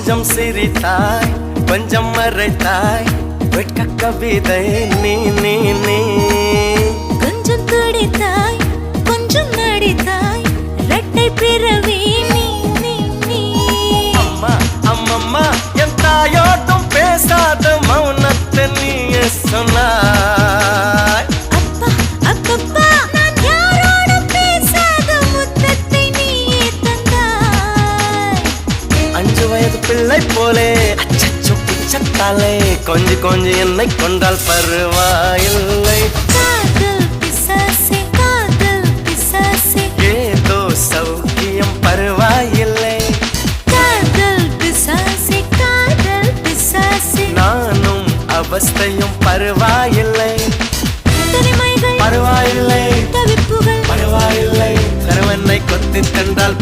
கொஞ்சம் சிரித்தாய் கொஞ்சம் மறைத்தாய் வெட்க கவிதை நீ நீ நீ கொஞ்சம் துடித்தாய் கொஞ்சம் நடித்தாய் இரட்டை பிறவி நீ நீ நீ அம்மா அம்மம்மா என் தாயோட்டும் பேசாத மௌனத்தை நீயே சொன்னாய் அப்பா அப்பப்பா நான் யாரோடும் பேசாத முத்தத்தை நீயே தந்தாய் 5 வயது பிள்ளை போலே அச்சச்சோ பிச்சத்தாலே கொஞ்சி கொஞ்சி என்னை கொண்டால் பருவாயில்லை காதல் பிசாசே ஏதோ சௌக்கியம் பருவாயில்லை காதல் பிசாசே நானும் அவஸ்தையும் பருவாயில்லை தனிமைகள் பருவாயில்லை தவிப்புகள் பருவாயில்லை கருவனை கொத்தி தந்தால்